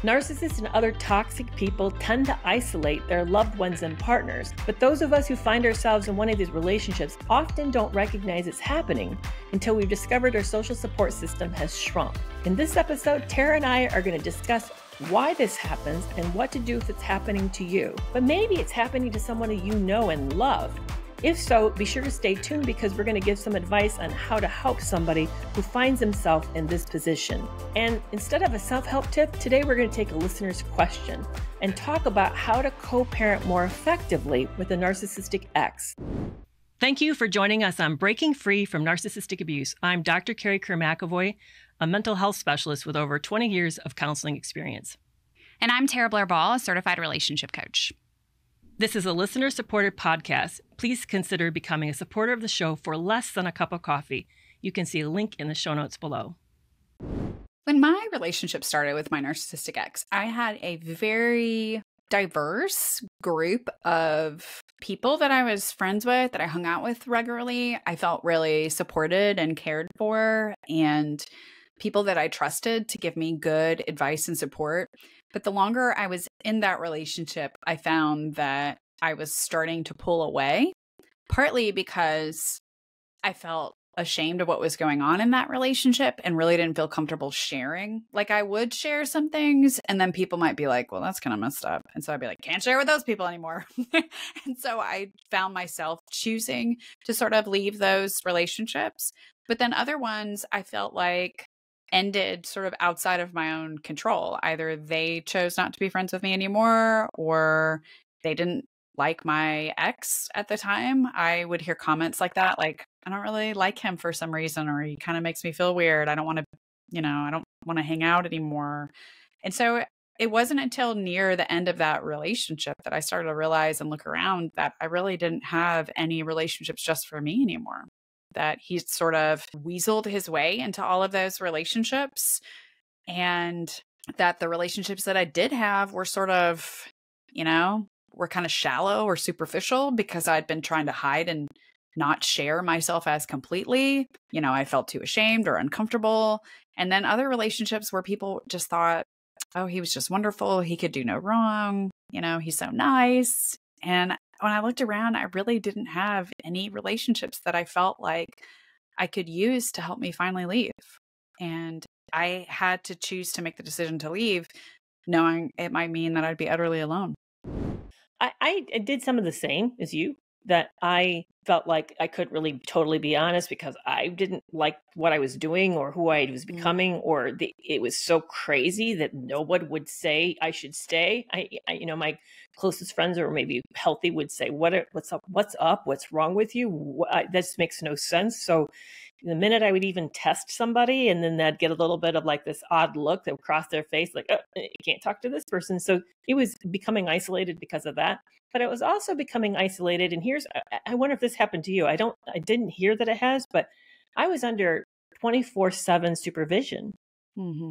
Narcissists and other toxic people tend to isolate their loved ones and partners, but those of us who find ourselves in one of these relationships often don't recognize it's happening until we've discovered our social support system has shrunk. In this episode, Tara and I are going to discuss why this happens and what to do if it's happening to you. But maybe it's happening to someone you know and love. If so, be sure to stay tuned because we're going to give some advice on how to help somebody who finds himself in this position. And instead of a self-help tip, today we're going to take a listener's question and talk about how to co-parent more effectively with a narcissistic ex. Thank you for joining us on Breaking Free from Narcissistic Abuse. I'm Dr. Carrie Kerr-McAvoy, a mental health specialist with over 20 years of counseling experience. And I'm Tara Blair-Ball, a certified relationship coach. This is a listener-supported podcast. Please consider becoming a supporter of the show for less than a cup of coffee. You can see a link in the show notes below. When my relationship started with my narcissistic ex, I had a very diverse group of people that I was friends with, that I hung out with regularly. I felt really supported and cared for, and people that I trusted to give me good advice and support. But the longer I was in that relationship, I found that I was starting to pull away, partly because I felt ashamed of what was going on in that relationship and really didn't feel comfortable sharing. Like, I would share some things and then people might be like, well, that's kind of messed up. And so I'd be like, can't share with those people anymore. And so I found myself choosing to sort of leave those relationships. But then other ones I felt like ended sort of outside of my own control. Either they chose not to be friends with me anymore, or they didn't like my ex at the time. I would hear comments like that, like, I don't really like him for some reason, or he kind of makes me feel weird. I don't want to, I don't want to hang out anymore. And so it wasn't until near the end of that relationship that I started to realize and look around that I really didn't have any relationships just for me anymore. That he sort of weaseled his way into all of those relationships, and that the relationships that I did have were sort of, were kind of shallow or superficial because I'd been trying to hide and not share myself as completely. I felt too ashamed or uncomfortable. And then other relationships where people just thought, oh, he was just wonderful. He could do no wrong. He's so nice. And when I looked around, I really didn't have any relationships that I felt like I could use to help me finally leave. And I had to choose to make the decision to leave, knowing it might mean that I'd be utterly alone. I did some of the same as you, that I felt like I couldn't really totally be honest because I didn't like what I was doing or who I was becoming, or it was so crazy that no one would say I should stay. My closest friends, or maybe healthy, would say, what's up? What's wrong with you? This makes no sense. So the minute I would even test somebody, and then they'd get a little bit of like this odd look that would cross their face, like, oh, you can't talk to this person. So it was becoming isolated because of that. But it was also becoming isolated. And I wonder if this happened to you. I didn't hear that it has, but I was under 24/7 supervision,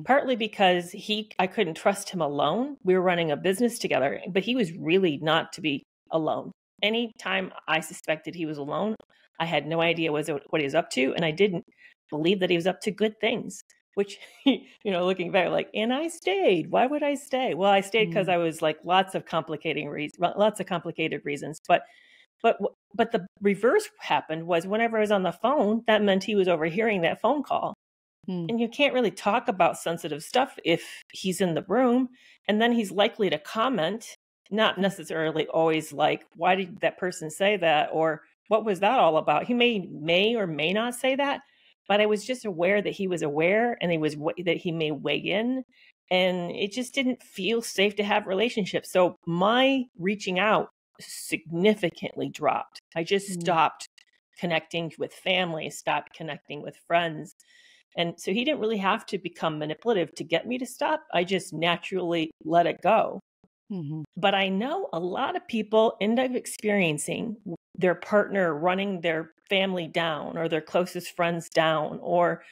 partly because I couldn't trust him alone. We were running a business together, but he was really not to be alone. Anytime I suspected he was alone, I had no idea what he was up to. And I didn't believe that he was up to good things, which, looking back, like, and I stayed. Why would I stay? Well, I stayed because I was like lots of complicated reasons. But the reverse happened was whenever I was on the phone, that meant he was overhearing that phone call. And you can't really talk about sensitive stuff if he's in the room. And then he's likely to comment, not necessarily always like, why did that person say that? Or what was that all about? He may or may not say that. But I was just aware that he was aware, and that he may weigh in, and it just didn't feel safe to have relationships. So my reaching out significantly dropped. I just stopped connecting with family, stopped connecting with friends. And so he didn't really have to become manipulative to get me to stop. I just naturally let it go. But I know a lot of people end up experiencing their partner running their family down, or their closest friends down, or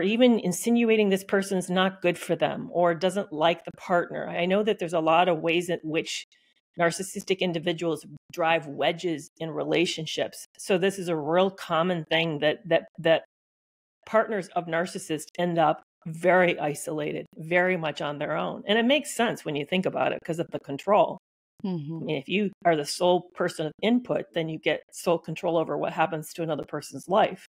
even insinuating this person's not good for them or doesn't like the partner. I know that there's a lot of ways in which narcissistic individuals drive wedges in relationships. So this is a real common thing that partners of narcissists end up very isolated, very much on their own. And it makes sense when you think about it because of the control. I mean, if you are the sole person of input, then you get sole control over what happens to another person's life.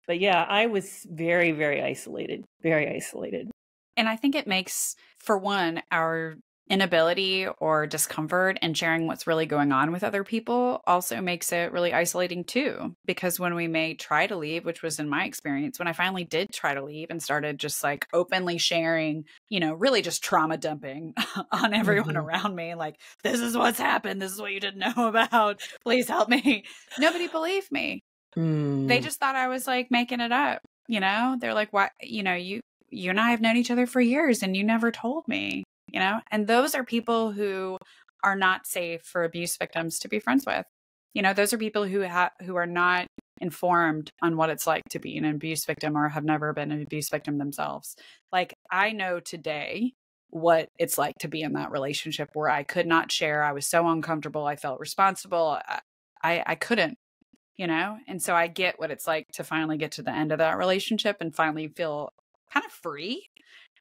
But yeah, I was very, very isolated, very isolated. And I think it makes, for one, our inability or discomfort in sharing what's really going on with other people also makes it really isolating too. Because when we may try to leave, which was in my experience, when I finally did try to leave and started just like openly sharing, you know, really just trauma dumping on everyone around me, like, this is what's happened. This is what you didn't know about. Please help me. Nobody believed me. They just thought I was like making it up. You know, they're like, why, you know, you and I have known each other for years and you never told me, you know, and those are people who are not safe for abuse victims to be friends with. You know, those are people who are not informed on what it's like to be an abuse victim or have never been an abuse victim themselves. Like, I know today what it's like to be in that relationship where I could not share. I was so uncomfortable. I felt responsible. I couldn't, you know, and so I get what it's like to finally get to the end of that relationship and finally feel kind of free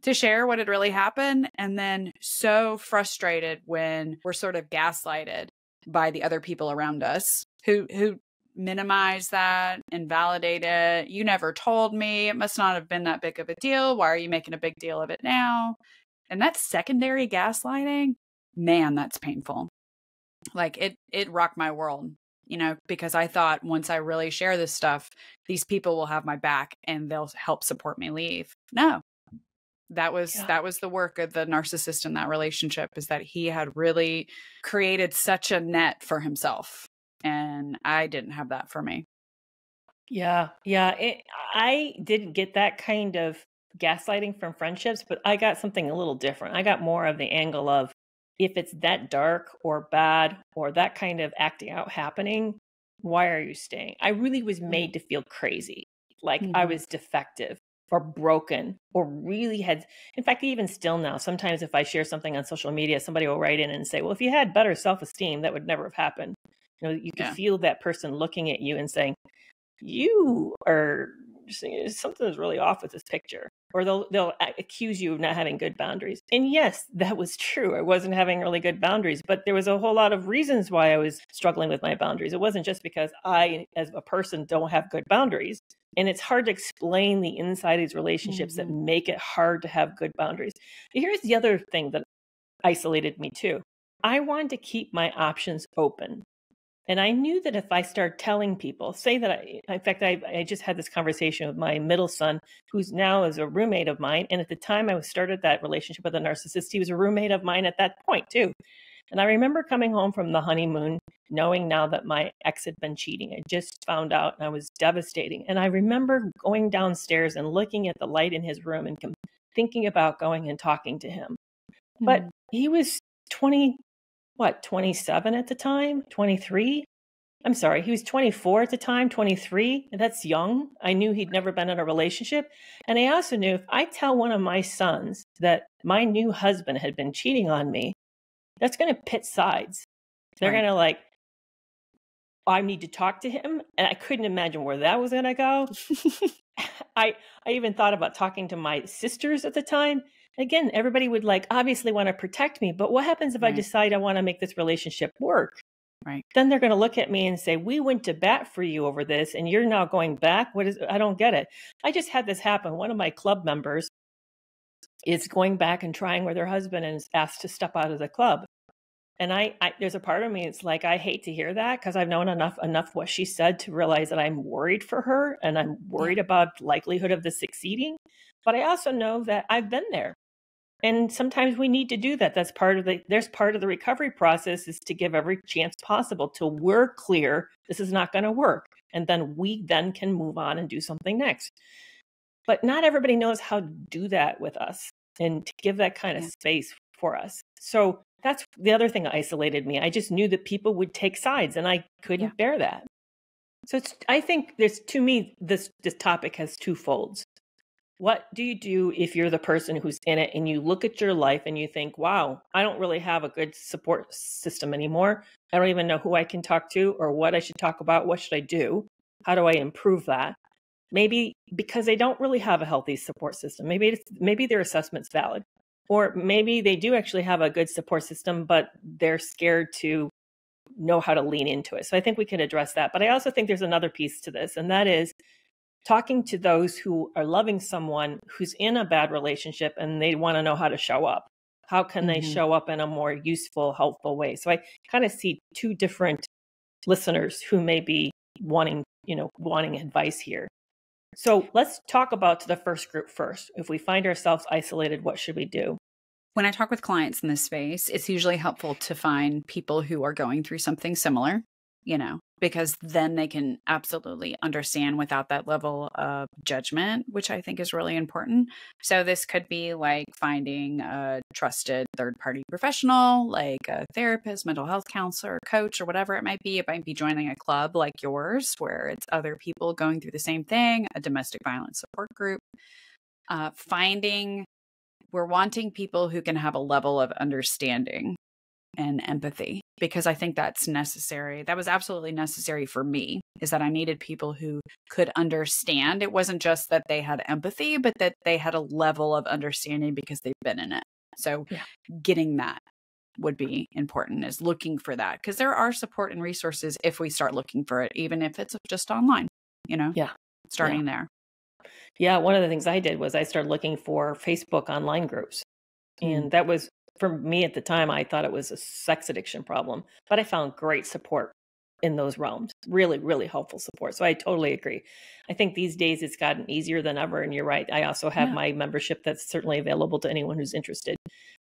to share what had really happened. And then so frustrated when we're sort of gaslighted by the other people around us who minimize that, invalidate it. You never told me. It must not have been that big of a deal. Why are you making a big deal of it now? And that's secondary gaslighting. Man, that's painful. Like it rocked my world, you know, because I thought once I really share this stuff, these people will have my back and they'll help support me leave. No, that was the work of the narcissist in that relationship, is that he had really created such a net for himself. And I didn't have that for me. Yeah. Yeah. I didn't get that kind of gaslighting from friendships, but I got something a little different. I got more of the angle of, if it's that dark or bad or that kind of acting out happening, why are you staying? I really was made to feel crazy, like I was defective or broken or really had, in fact, even still now, sometimes if I share something on social media, somebody will write in and say, well, if you had better self-esteem, that would never have happened. You know, you can feel that person looking at you and saying, you are, something is really off with this picture. Or they'll accuse you of not having good boundaries. And yes, that was true. I wasn't having really good boundaries, but there was a whole lot of reasons why I was struggling with my boundaries. It wasn't just because I, as a person, don't have good boundaries. And it's hard to explain the inside of these relationships that make it hard to have good boundaries. But here's the other thing that isolated me too. I wanted to keep my options open. And I knew that if I start telling people, say that I just had this conversation with my middle son, who's now is a roommate of mine. And at the time I started that relationship with a narcissist, he was a roommate of mine at that point too. And I remember coming home from the honeymoon, knowing now that my ex had been cheating. I just found out and I was devastating. And I remember going downstairs and looking at the light in his room and thinking about going and talking to him. But he was 27 at the time, 23. I'm sorry, he was 24 at the time, 23. That's young. I knew he'd never been in a relationship. And I also knew if I tell one of my sons that my new husband had been cheating on me, that's going to pit sides. They're going to like, I need to talk to him. And I couldn't imagine where that was going to go. I even thought about talking to my sisters at the time. Again, everybody would like obviously want to protect me, but what happens if I decide I want to make this relationship work? Right. Then they're going to look at me and say, we went to bat for you over this and you're now going back. I don't get it. I just had this happen. One of my club members is going back and trying with her husband and is asked to step out of the club. And I there's a part of me, it's like, I hate to hear that because I've known enough what she said to realize that I'm worried for her and I'm worried about the likelihood of this succeeding. But I also know that I've been there. And sometimes we need to do that. That's part of the recovery process, is to give every chance possible till we're clear this is not going to work. And then we then can move on and do something next. But not everybody knows how to do that with us and to give that kind of space for us. So that's the other thing that isolated me. I just knew that people would take sides and I couldn't bear that. So I think to me, this topic has two folds. What do you do if you're the person who's in it and you look at your life and you think, wow, I don't really have a good support system anymore. I don't even know who I can talk to or what I should talk about. What should I do? How do I improve that? maybe because they don't really have a healthy support system. Maybe their assessment's valid, or maybe they do actually have a good support system, but they're scared to know how to lean into it. So I think we can address that. But I also think there's another piece to this, and that is talking to those who are loving someone who's in a bad relationship and they want to know how to show up. How can they show up in a more useful, helpful way? So I kind of see two different listeners who may be wanting advice here. So let's talk about the first group first. If we find ourselves isolated, what should we do? When I talk with clients in this space, it's usually helpful to find people who are going through something similar, because then they can absolutely understand without that level of judgment, which I think is really important. So this could be like finding a trusted third-party professional, like a therapist, mental health counselor, coach, or whatever it might be. It might be joining a club like yours, where it's other people going through the same thing, a domestic violence support group. We're wanting people who can have a level of understanding and empathy, because I think that's necessary. That was absolutely necessary for me, is that I needed people who could understand. It wasn't just that they had empathy, but that they had a level of understanding because they've been in it. So getting that would be important, is looking for that, because there are support and resources if we start looking for it, even if it's just online, starting there. Yeah, one of the things I did was I started looking for Facebook online groups. And that was, for me at the time, I thought it was a sex addiction problem, but I found great support in those realms. Really, really helpful support. So I totally agree. I think these days it's gotten easier than ever. And you're right. I also have my membership that's certainly available to anyone who's interested.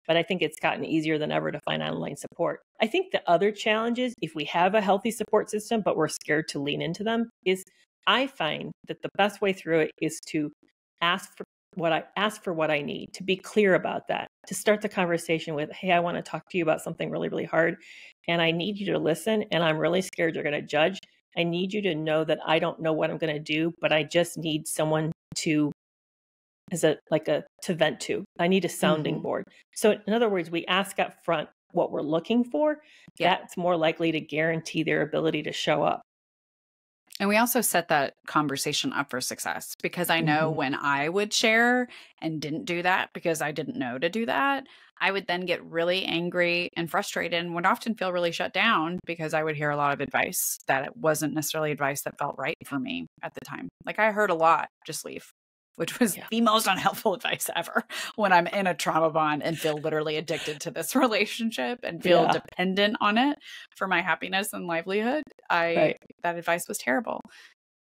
But I think it's gotten easier than ever to find online support. I think the other challenge is, if we have a healthy support system, but we're scared to lean into them, is I find that the best way through it is to ask for what I need, to be clear about that, to start the conversation with, hey, I want to talk to you about something really, really hard, and I need you to listen, and I'm really scared you're going to judge. I need you to know that I don't know what I'm going to do, but I just need someone to vent to. I need a sounding board. So in other words, we ask up front what we're looking for. That's more likely to guarantee their ability to show up. And we also set that conversation up for success, because I know when I would share and didn't do that because I didn't know to do that, I would then get really angry and frustrated, and would often feel really shut down because I would hear a lot of advice that it wasn't necessarily advice that felt right for me at the time. Like, I heard a lot, just leave, which was the most unhelpful advice ever when I'm in a trauma bond and feel literally addicted to this relationship and feel dependent on it for my happiness and livelihood. That advice was terrible.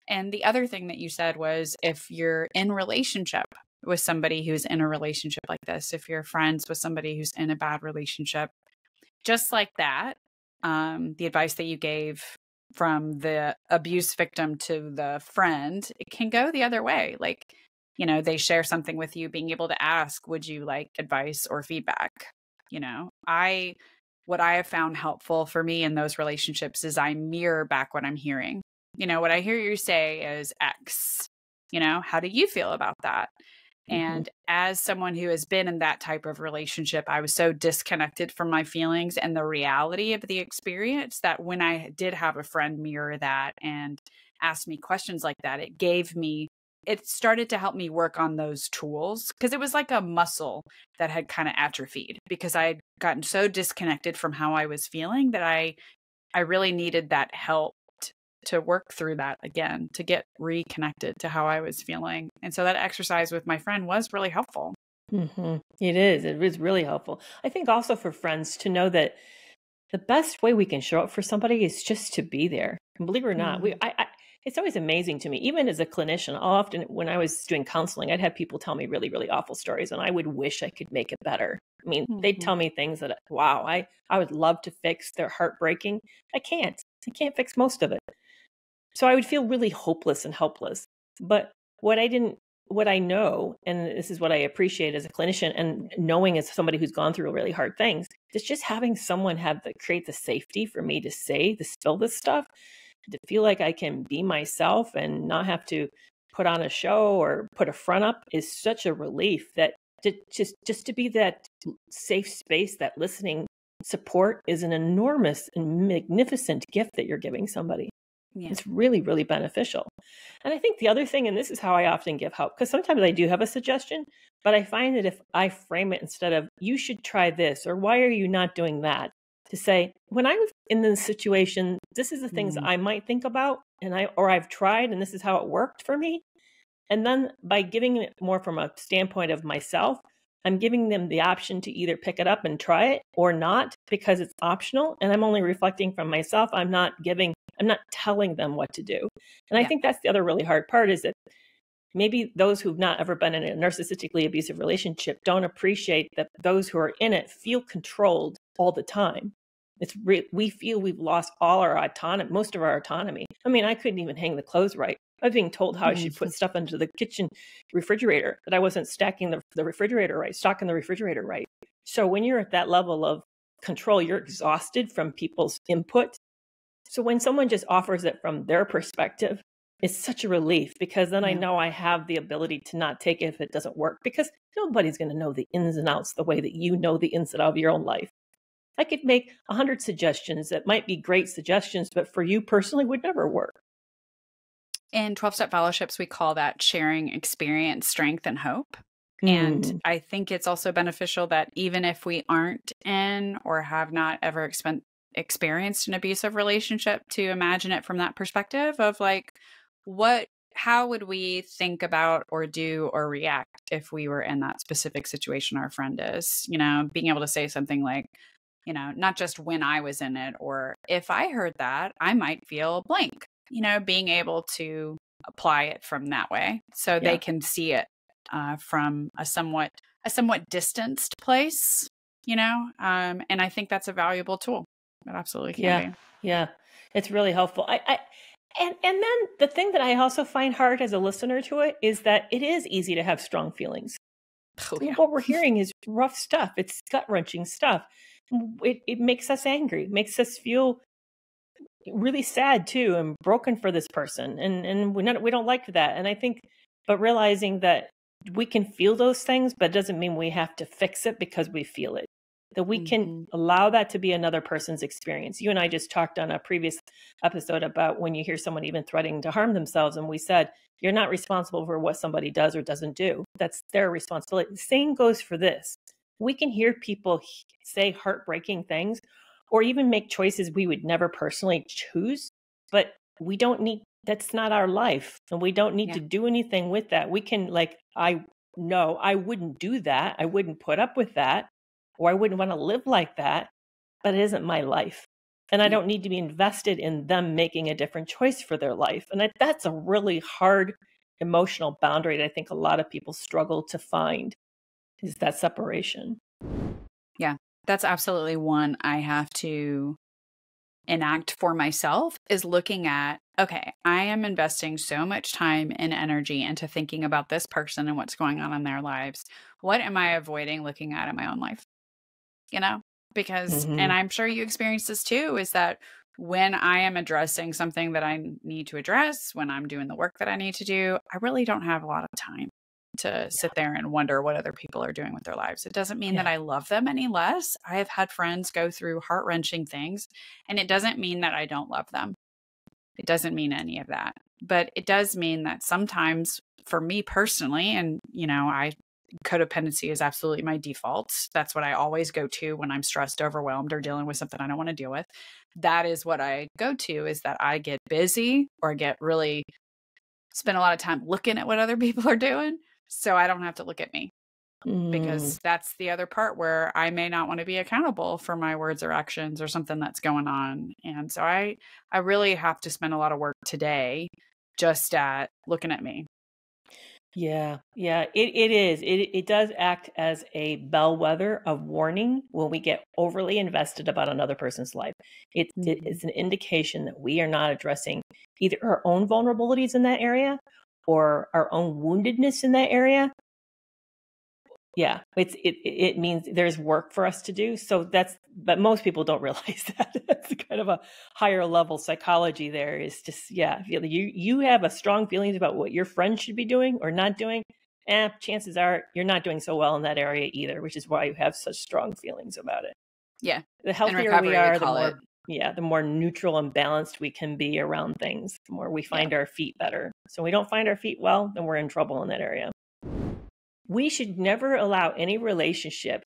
And the other thing that you said was, if you're in relationship with somebody who's in a relationship like this, if you're friends with somebody who's in a bad relationship, just like that, the advice that you gave from the abuse victim to the friend, it can go the other way. Like, they share something with you, being able to ask, would you like advice or feedback? What I have found helpful for me in those relationships is I mirror back what I'm hearing. What I hear you say is X. How do you feel about that? And as someone who has been in that type of relationship, I was so disconnected from my feelings and the reality of the experience, that when I did have a friend mirror that and ask me questions like that, it started to help me work on those tools, because it was like a muscle that had kind of atrophied, because I had gotten so disconnected from how I was feeling that I really needed that help to work through that again, to get reconnected to how I was feeling. And so that exercise with my friend was really helpful. It is really helpful. I think also for friends to know that the best way we can show up for somebody is just to be there. And believe it or not, it's always amazing to me, even as a clinician. Often when I was doing counseling, I'd have people tell me really, really awful stories, and I would wish I could make it better. I mean, they'd tell me things that, wow, I would love to fix. They're heartbreaking. I can't fix most of it. So I would feel really hopeless and helpless. But what I know, and this is what I appreciate as a clinician, and knowing as somebody who's gone through really hard things, is just having someone create the safety for me to spill this stuff, to feel like I can be myself and not have to put on a show or put a front up, is such a relief. That just to be that safe space, that listening support, is an enormous and magnificent gift that you're giving somebody. Yeah. It's really, really beneficial. And I think the other thing, and this is how I often give help, because sometimes I do have a suggestion, but I find that if I frame it instead of, you should try this, or why are you not doing that? To say, when I was in this situation, this is the things Mm, I might think about, or I've tried, and this is how it worked for me. And then by giving it more from a standpoint of myself, I'm giving them the option to either pick it up and try it or not, because it's optional. And I'm only reflecting from myself. I'm not telling them what to do. And I yeah. think that's the other really hard part, is that maybe those who've not ever been in a narcissistically abusive relationship don't appreciate that those who are in it feel controlled all the time. We feel we've lost all our autonomy, most of our autonomy. I mean, I couldn't even hang the clothes right. I was being told how I should put stuff into the kitchen refrigerator, that I wasn't stocking the refrigerator right. So when you're at that level of control, you're exhausted from people's input. So when someone just offers it from their perspective, it's such a relief, because then I know I have the ability to not take it if it doesn't work, because nobody's going to know the ins and outs the way that you know the ins and outs of your own life. I could make 100 suggestions that might be great suggestions, but for you personally would never work. In 12-step fellowships, we call that sharing experience, strength, and hope. And I think it's also beneficial that even if we aren't in or have not ever experienced an abusive relationship, to imagine it from that perspective of like, how would we think about or do or react if we were in that specific situation our friend is, being able to say something like, not just when I was in it, or if I heard that, I might feel blank, being able to apply it from that way so they can see it from a somewhat distanced place, and I think that's a valuable tool. It absolutely can be. Yeah. It's really helpful. And then the thing that I also find hard as a listener to it is that it is easy to have strong feelings. Oh, yeah. What we're hearing is rough stuff. It's gut-wrenching stuff. It makes us angry, makes us feel really sad too, and broken for this person. And we don't like that. And I think, but realizing that we can feel those things, but it doesn't mean we have to fix it because we feel it. That we can allow that to be another person's experience. You and I just talked on a previous episode about when you hear someone even threatening to harm themselves. And we said, you're not responsible for what somebody does or doesn't do. That's their responsibility. The same goes for this. We can hear people say heartbreaking things, or even make choices we would never personally choose, but we don't need, that's not our life. And we don't need to do anything with that. We can, I know I wouldn't do that. I wouldn't put up with that, or I wouldn't want to live like that, but it isn't my life. And I don't need to be invested in them making a different choice for their life. And that's a really hard emotional boundary that I think a lot of people struggle to find, is that separation. Yeah, that's absolutely one I have to enact for myself, is looking at, okay, I am investing so much time and energy into thinking about this person and what's going on in their lives. What am I avoiding looking at in my own life? Because, and I'm sure you experience this too, is that when I am addressing something that I need to address, when I'm doing the work that I need to do, I really don't have a lot of time to sit there and wonder what other people are doing with their lives. It doesn't mean that I love them any less. I have had friends go through heart-wrenching things, and it doesn't mean that I don't love them. It doesn't mean any of that. But it does mean that sometimes, for me personally, and codependency is absolutely my default. That's what I always go to when I'm stressed, overwhelmed, or dealing with something I don't want to deal with. That is what I go to, is that I get busy or spend a lot of time looking at what other people are doing, so I don't have to look at me. Because that's the other part where I may not want to be accountable for my words or actions or something that's going on. And so I really have to spend a lot of work today just at looking at me. Yeah, it is. It does act as a bellwether of warning when we get overly invested about another person's life. It is an indication that we are not addressing either our own vulnerabilities in that area or our own woundedness in that area. Yeah, it means there's work for us to do. But most people don't realize that. That's kind of a higher level psychology there, is just, you have a strong feelings about what your friend should be doing or not doing. Chances are you're not doing so well in that area either, which is why you have such strong feelings about it. Yeah. The healthier we are, the more the more neutral and balanced we can be around things, the more we find our feet better. So we don't find our feet well, then we're in trouble in that area. We should never allow any relationship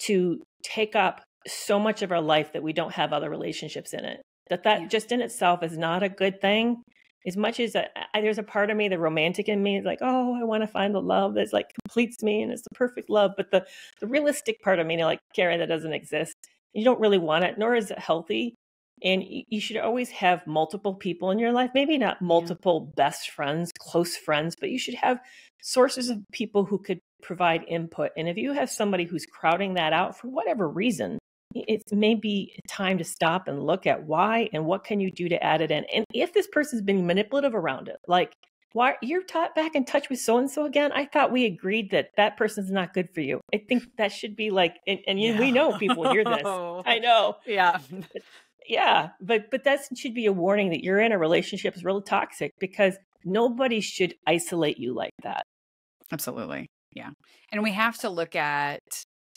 to take up so much of our life that we don't have other relationships in it. That just in itself is not a good thing. As much as there's a part of me, the romantic in me is like, oh, I want to find the love that's like completes me and it's the perfect love. But the realistic part of me, like, Carrie, that doesn't exist. You don't really want it, nor is it healthy. And you should always have multiple people in your life, maybe not multiple best friends, close friends, but you should have sources of people who could provide input. And if you have somebody who's crowding that out for whatever reason, it may be time to stop and look at why and what can you do to add it in. And if this person's being manipulative around it, like, why you're back in touch with so-and-so again? I thought we agreed that person's not good for you. I think that should be like, we know people hear this. I know. Yeah. Yeah. But that should be a warning that you're in a relationship is really toxic, because nobody should isolate you like that. Absolutely. Yeah. And we have to look at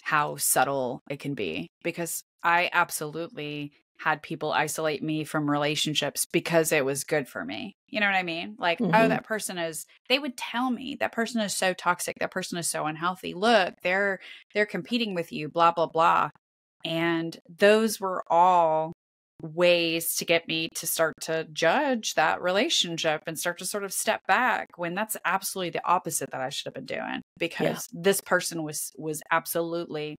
how subtle it can be, because I absolutely had people isolate me from relationships because it was good for me. You know what I mean? Like, oh, that person they would tell me that person is so toxic. That person is so unhealthy. Look, they're competing with you, blah, blah, blah. And those were all ways to get me to start to judge that relationship and start to sort of step back, when that's absolutely the opposite that I should have been doing, because this person was absolutely.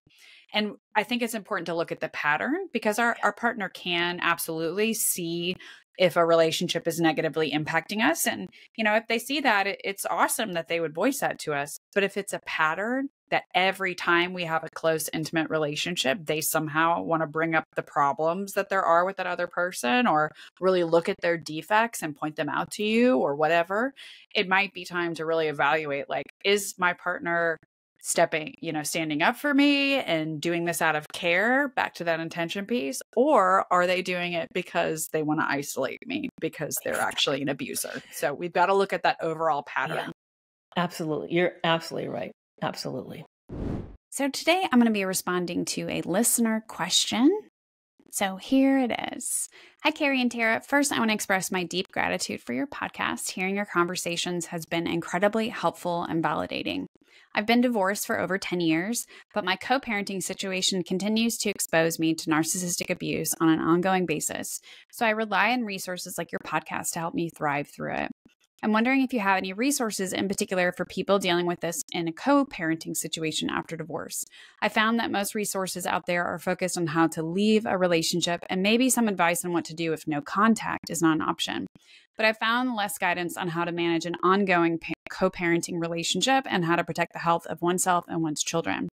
And I think it's important to look at the pattern, because our partner can absolutely see if a relationship is negatively impacting us. And, if they see that, it's awesome that they would voice that to us. But if it's a pattern that every time we have a close, intimate relationship, they somehow want to bring up the problems that there are with that other person, or really look at their defects and point them out to you or whatever, it might be time to really evaluate, like, is my partner standing up for me and doing this out of care, back to that intention piece, or are they doing it because they want to isolate me because they're actually an abuser? So we've got to look at that overall pattern. Yeah. Absolutely. You're absolutely right. Absolutely. So today I'm going to be responding to a listener question. So here it is. Hi, Carrie and Tara. First, I want to express my deep gratitude for your podcast. Hearing your conversations has been incredibly helpful and validating. I've been divorced for over 10 years, but my co-parenting situation continues to expose me to narcissistic abuse on an ongoing basis. So I rely on resources like your podcast to help me thrive through it. I'm wondering if you have any resources in particular for people dealing with this in a co-parenting situation after divorce. I found that most resources out there are focused on how to leave a relationship and maybe some advice on what to do if no contact is not an option. But I found less guidance on how to manage an ongoing co-parenting relationship and how to protect the health of oneself and one's children.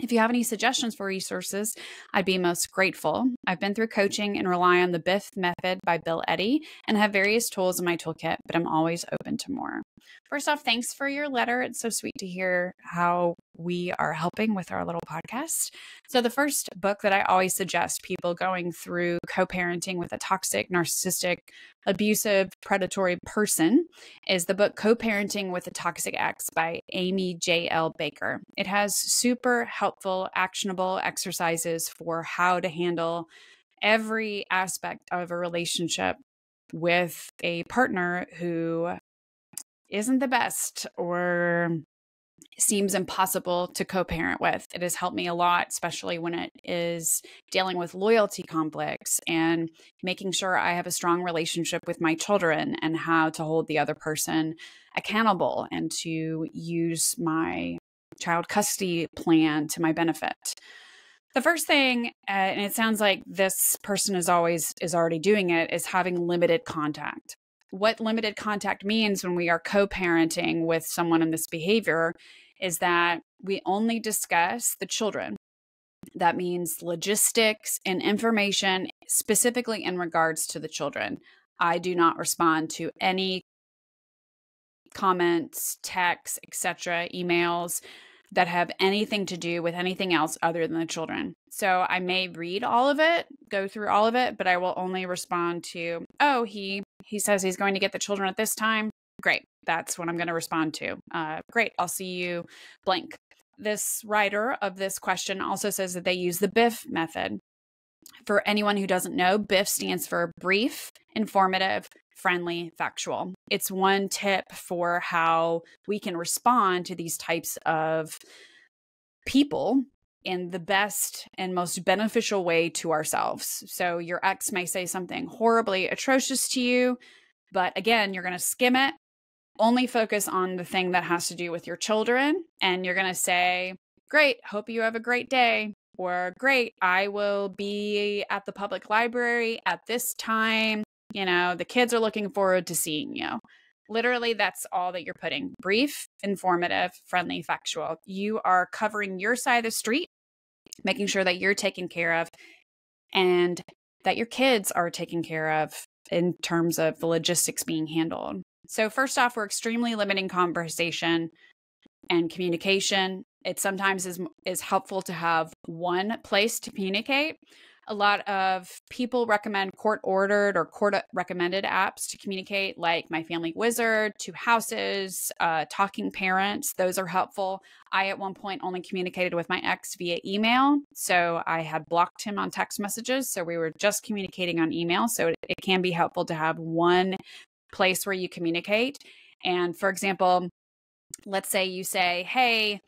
If you have any suggestions for resources, I'd be most grateful. I've been through coaching and rely on the BIF method by Bill Eddy and have various tools in my toolkit, but I'm always open to more. First off, thanks for your letter. It's so sweet to hear how we are helping with our little podcast. So the first book that I always suggest people going through co-parenting with a toxic, narcissistic, abusive, predatory person is the book Co-Parenting with a Toxic Ex by Amy J.L. Baker. It has super helpful, actionable exercises for how to handle every aspect of a relationship with a partner who isn't the best or seems impossible to co-parent with. It has helped me a lot, especially when it is dealing with loyalty conflicts and making sure I have a strong relationship with my children and how to hold the other person accountable and to use my child custody plan to my benefit. The first thing, and it sounds like this person is already doing it, is having limited contact. What limited contact means when we are co-parenting with someone in this behavior is that we only discuss the children. That means logistics and information specifically in regards to the children. I do not respond to any comments, texts, etc., emails that have anything to do with anything else other than the children. So I may read all of it, go through all of it, but I will only respond to, oh, he says he's going to get the children at this time. Great. That's what I'm going to respond to. Great. I'll see you blank. This writer of this question also says that they use the BIF method. For anyone who doesn't know, BIF stands for brief, informative, friendly, factual. It's one tip for how we can respond to these types of people in the best and most beneficial way to ourselves. So your ex may say something horribly atrocious to you, but again, you're going to skim it, only focus on the thing that has to do with your children, and you're going to say, great, hope you have a great day. Or great, I will be at the public library at this time. You know, the kids are looking forward to seeing you. Literally, that's all that you're putting. Brief, informative, friendly, factual. You are covering your side of the street, making sure that you're taken care of and that your kids are taken care of in terms of the logistics being handled. So first off, we're extremely limiting conversation and communication. It sometimes is helpful to have one place to communicate. A lot of people recommend court-ordered or court-recommended apps to communicate, like My Family Wizard, Two Houses, Talking Parents. Those are helpful. I, at one point, only communicated with my ex via email. So I had blocked him on text messages. So we were just communicating on email. So it can be helpful to have one place where you communicate. And for example, let's say you say, hey,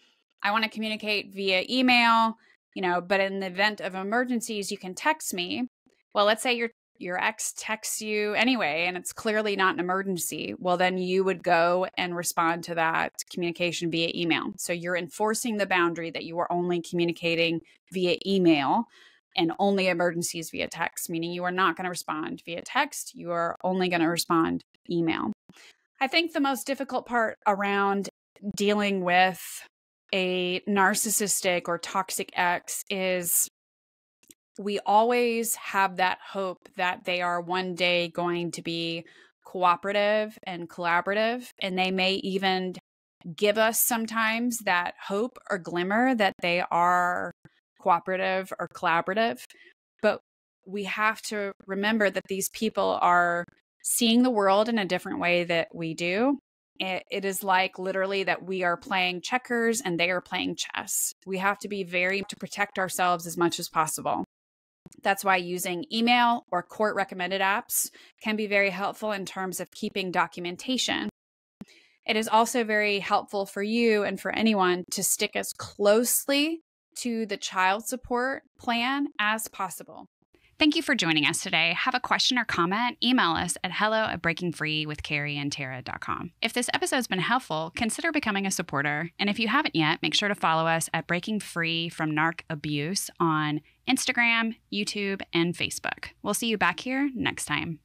I want to communicate via email, but in the event of emergencies, you can text me. Well, let's say your ex texts you anyway, and it's clearly not an emergency. Well, then you would go and respond to that communication via email. So you're enforcing the boundary that you are only communicating via email and only emergencies via text, meaning you are not going to respond via text. You are only going to respond email. I think the most difficult part around dealing with a narcissistic or toxic ex is we always have that hope that they are one day going to be cooperative and collaborative, and they may even give us sometimes that hope or glimmer that they are cooperative or collaborative. But we have to remember that these people are seeing the world in a different way that we do. It is like literally that we are playing checkers and they are playing chess. We have to be to protect ourselves as much as possible. That's why using email or court recommended apps can be very helpful in terms of keeping documentation. It is also very helpful for you and for anyone to stick as closely to the child support plan as possible. Thank you for joining us today. Have a question or comment? Email us at hello@breakingfreewithcarrieandtara.com. If this episode's been helpful, consider becoming a supporter. And if you haven't yet, make sure to follow us at Breaking Free from Narc Abuse on Instagram, YouTube, and Facebook. We'll see you back here next time.